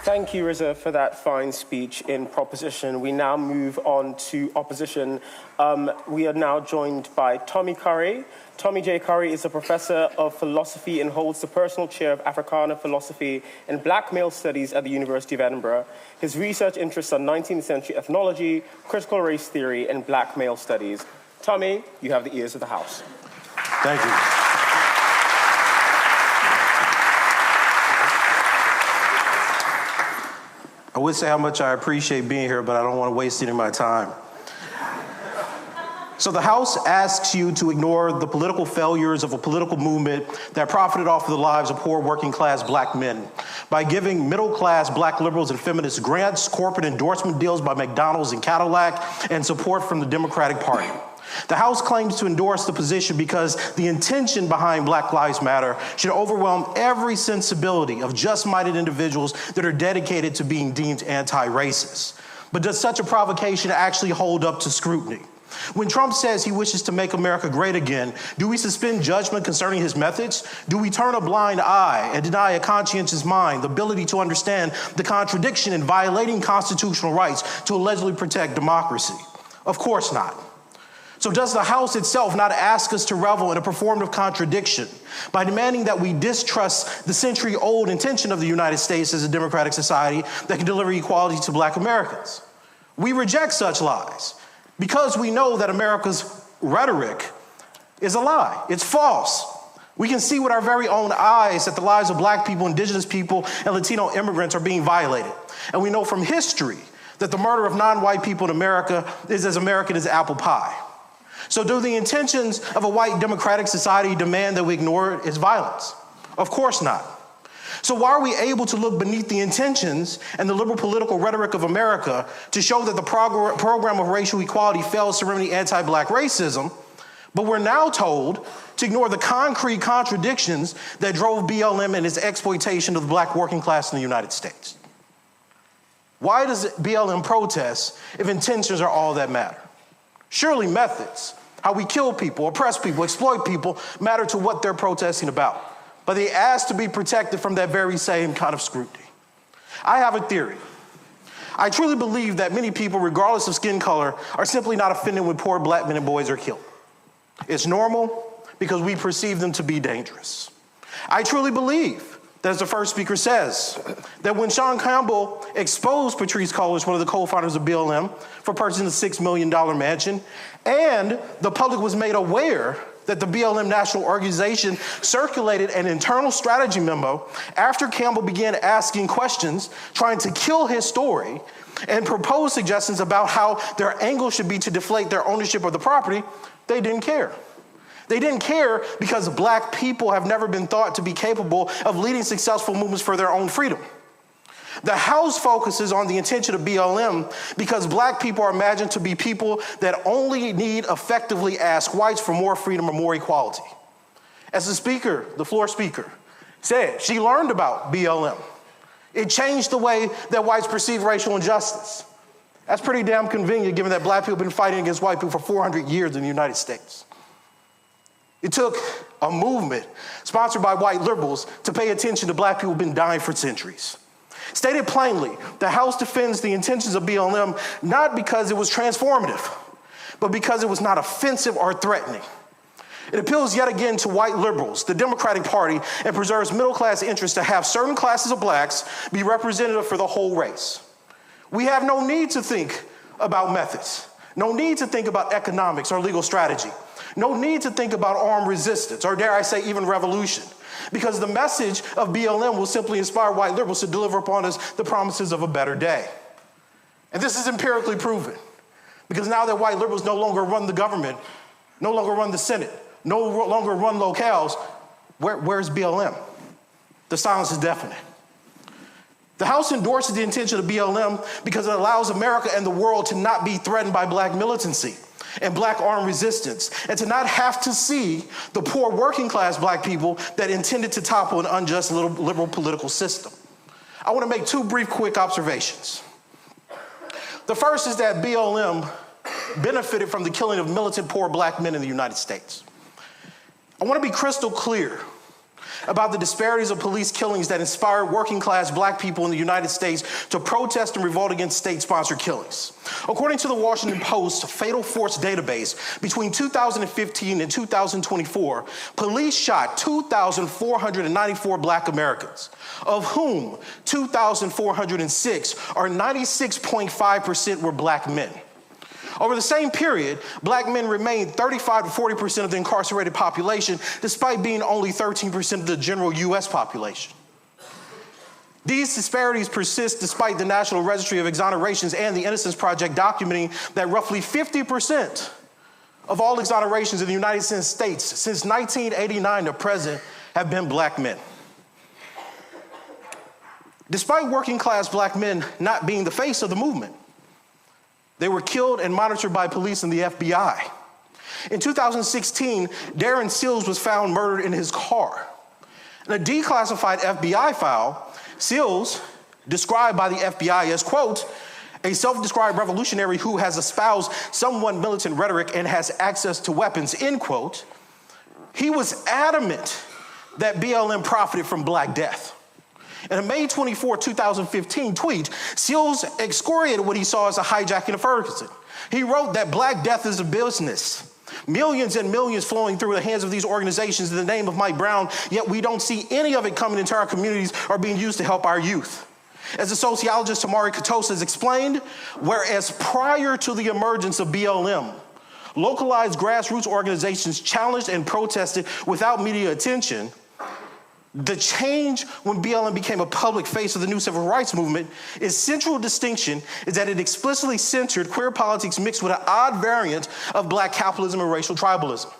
Thank you, Riza, for that fine speech in proposition. We now move on to opposition. We are now joined by Tommy Curry. Tommy J. Curry is a professor of philosophy and holds the personal chair of Africana philosophy and Black male studies at the University of Edinburgh. His research interests are 19th century ethnology, critical race theory, and Black male studies. Tommy, you have the ears of the House. Thank you. I would say how much I appreciate being here, but I don't want to waste any of my time. So the House asks you to ignore the political failures of a political movement that profited off of the lives of poor working class Black men by giving middle class Black liberals and feminists grants, corporate endorsement deals by McDonald's and Cadillac, and support from the Democratic Party. The House claims to endorse the position because the intention behind Black Lives Matter should overwhelm every sensibility of just-minded individuals that are dedicated to being deemed anti-racist. But does such a provocation actually hold up to scrutiny? When Trump says he wishes to make America great again, do we suspend judgment concerning his methods? Do we turn a blind eye and deny a conscientious mind the ability to understand the contradiction in violating constitutional rights to allegedly protect democracy? Of course not. So does the House itself not ask us to revel in a performative contradiction by demanding that we distrust the century-old intention of the United States as a democratic society that can deliver equality to Black Americans? We reject such lies because we know that America's rhetoric is a lie. It's false. We can see with our very own eyes that the lives of Black people, Indigenous people, and Latino immigrants are being violated. And we know from history that the murder of non-white people in America is as American as apple pie. So do the intentions of a white democratic society demand that we ignore its violence? Of course not. So why are we able to look beneath the intentions and the liberal political rhetoric of America to show that the program of racial equality fails to remedy anti-Black racism, but we're now told to ignore the concrete contradictions that drove BLM and its exploitation of the Black working class in the United States? Why does BLM protest if intentions are all that matter? Surely methods, how we kill people, oppress people, exploit people, matter to what they're protesting about. But they ask to be protected from that very same kind of scrutiny. I have a theory. I truly believe that many people, regardless of skin color, are simply not offended when poor Black men and boys are killed. It's normal because we perceive them to be dangerous. I truly believe, as the first speaker says, that when Sean Campbell exposed Patrisse Cullors, one of the co-founders of BLM, for purchasing a $6 million mansion, and the public was made aware that the BLM National Organization circulated an internal strategy memo after Campbell began asking questions, trying to kill his story, and proposed suggestions about how their angle should be to deflate their ownership of the property, they didn't care. They didn't care because Black people have never been thought to be capable of leading successful movements for their own freedom. The House focuses on the intention of BLM because Black people are imagined to be people that only need effectively ask whites for more freedom or more equality. As the speaker, the floor speaker, said, she learned about BLM. It changed the way that whites perceive racial injustice. That's pretty damn convenient given that Black people have been fighting against white people for 400 years in the United States. It took a movement sponsored by white liberals to pay attention to Black people who've been dying for centuries. Stated plainly, the House defends the intentions of BLM not because it was transformative, but because it was not offensive or threatening. It appeals yet again to white liberals, the Democratic Party, and preserves middle-class interests to have certain classes of Blacks be representative for the whole race. We have no need to think about methods, no need to think about economics or legal strategy. No need to think about armed resistance, or dare I say even revolution, because the message of BLM will simply inspire white liberals to deliver upon us the promises of a better day. And this is empirically proven, because now that white liberals no longer run the government, no longer run the Senate, no longer run locales, where's BLM? The silence is deafening. The House endorses the intention of BLM because it allows America and the world to not be threatened by Black militancy and Black armed resistance, and to not have to see the poor working class Black people that intended to topple an unjust liberal political system. I want to make two brief, quick observations. The first is that BLM benefited from the killing of militant poor Black men in the United States. I want to be crystal clear about the disparities of police killings that inspired working class black people in the United States to protest and revolt against state-sponsored killings. According to the Washington Post Fatal Force database, between 2015 and 2024, police shot 2,494 black Americans, of whom 2,406, or 96.5%, were black men. Over the same period, black men remained 35 to 40% of the incarcerated population, despite being only 13% of the general U.S. population. These disparities persist despite the National Registry of Exonerations and the Innocence Project documenting that roughly 50% of all exonerations in the United States since 1989 to present have been black men. Despite working class black men not being the face of the movement, they were killed and monitored by police and the FBI. In 2016, Darren Seals was found murdered in his car. In a declassified FBI file, Seals, described by the FBI as, quote, a self-described revolutionary who has espoused somewhat militant rhetoric and has access to weapons, end quote, he was adamant that BLM profited from Black Death. In a May 24, 2015 tweet, Seals excoriated what he saw as a hijacking of Ferguson. He wrote that Black Death is a business. Millions and millions flowing through the hands of these organizations in the name of Mike Brown, yet we don't see any of it coming into our communities or being used to help our youth. As the sociologist Tamari Katosa has explained, whereas prior to the emergence of BLM, localized grassroots organizations challenged and protested without media attention, the change when BLM became a public face of the new civil rights movement, its central distinction is that it explicitly centered queer politics mixed with an odd variant of black capitalism and racial tribalism.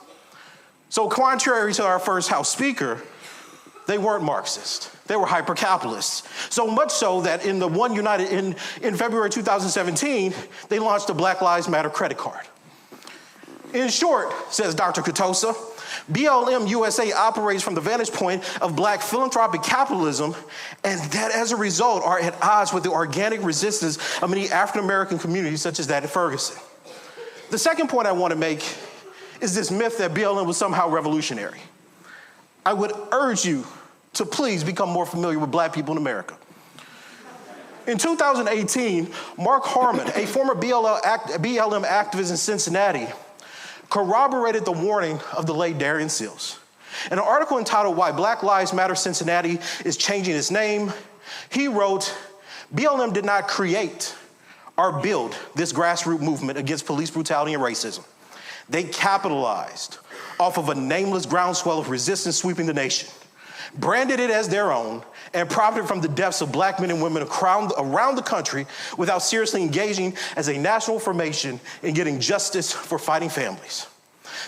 So contrary to our first House Speaker, they weren't Marxist. They were hyper-capitalists. So much so that in the One United, in February 2017, they launched a Black Lives Matter credit card. In short, says Dr. Katosa, BLM USA operates from the vantage point of black philanthropic capitalism, and that as a result are at odds with the organic resistance of many African-American communities such as that at Ferguson. The second point I want to make is this myth that BLM was somehow revolutionary. I would urge you to please become more familiar with black people in America. In 2018, Mark Harmon, a former BLM activist in Cincinnati, corroborated the warning of the late Darren Seals. In an article entitled Why Black Lives Matter Cincinnati is Changing Its Name, he wrote, BLM did not create or build this grassroots movement against police brutality and racism. They capitalized off of a nameless groundswell of resistance sweeping the nation, branded it as their own, and profited from the deaths of black men and women around the country without seriously engaging as a national formation in getting justice for fighting families.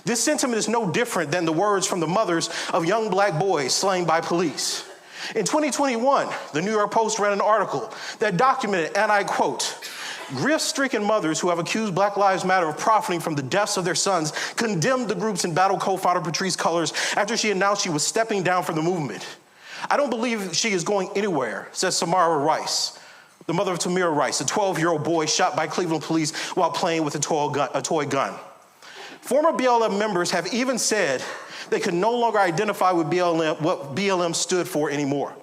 This sentiment is no different than the words from the mothers of young black boys slain by police. In 2021, the New York Post ran an article that documented, and I quote, grief-stricken mothers who have accused Black Lives Matter of profiting from the deaths of their sons condemned the group's embattled co-founder Patrisse Cullors after she announced she was stepping down from the movement. I don't believe she is going anywhere, says Samara Rice, the mother of Tamir Rice, a 12-year-old boy shot by Cleveland police while playing with a toy gun. Former BLM members have even said they could no longer identify with what BLM stood for anymore.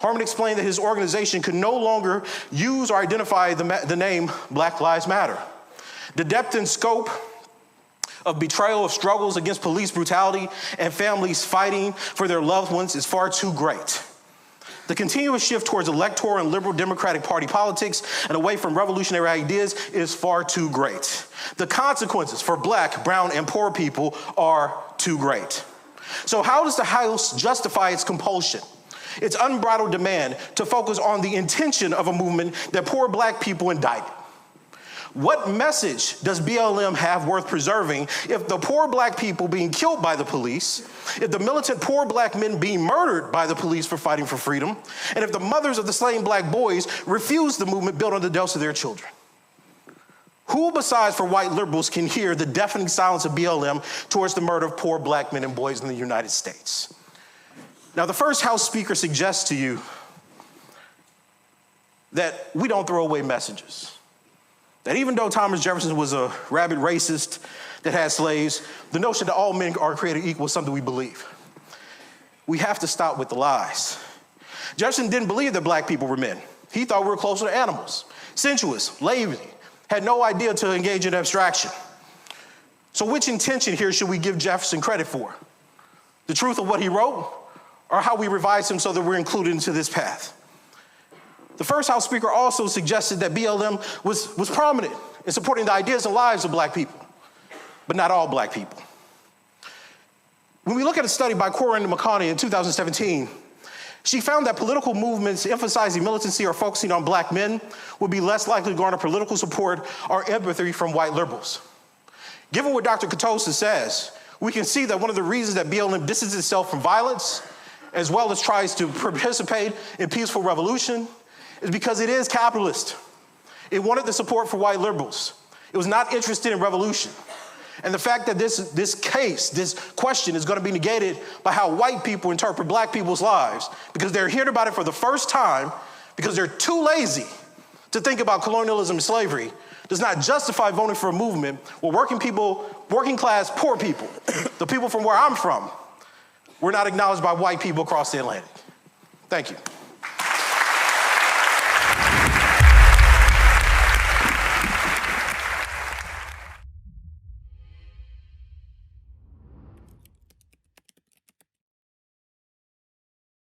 Harmon explained that his organization could no longer use or identify the name Black Lives Matter. The depth and scope of betrayal of struggles against police brutality and families fighting for their loved ones is far too great. The continuous shift towards electoral and liberal Democratic Party politics and away from revolutionary ideas is far too great. The consequences for black, brown, and poor people are too great. So how does the House justify its compulsion, its unbridled demand to focus on the intention of a movement that poor black people indicted? What message does BLM have worth preserving if the poor black people being killed by the police, if the militant poor black men being murdered by the police for fighting for freedom, and if the mothers of the slain black boys refuse the movement built on the deaths of their children? Who besides for white liberals can hear the deafening silence of BLM towards the murder of poor black men and boys in the United States? Now, the first House Speaker suggests to you that we don't throw away messages. That even though Thomas Jefferson was a rabid racist that had slaves, the notion that all men are created equal is something we believe. we have to stop with the lies. Jefferson didn't believe that black people were men. He thought we were closer to animals, sensuous, lazy, had no idea to engage in abstraction. So which intention here should we give Jefferson credit for? The truth of what he wrote, or how we revised him so that we're included into this path? The first House Speaker also suggested that BLM was prominent in supporting the ideas and lives of black people, but not all black people. When we look at a study by Corinne McConney in 2017, she found that political movements emphasizing militancy or focusing on black men would be less likely to garner political support or empathy from white liberals. Given what Dr. Katosa says, we can see that one of the reasons that BLM distances itself from violence, as well as tries to participate in peaceful revolution, is because it is capitalist. It wanted the support for white liberals. It was not interested in revolution. And the fact that this question is going to be negated by how white people interpret black people's lives, because they're hearing about it for the first time, because they're too lazy to think about colonialism and slavery, does not justify voting for a movement where working people, working class, poor people, the people from where I'm from, were not acknowledged by white people across the Atlantic. Thank you.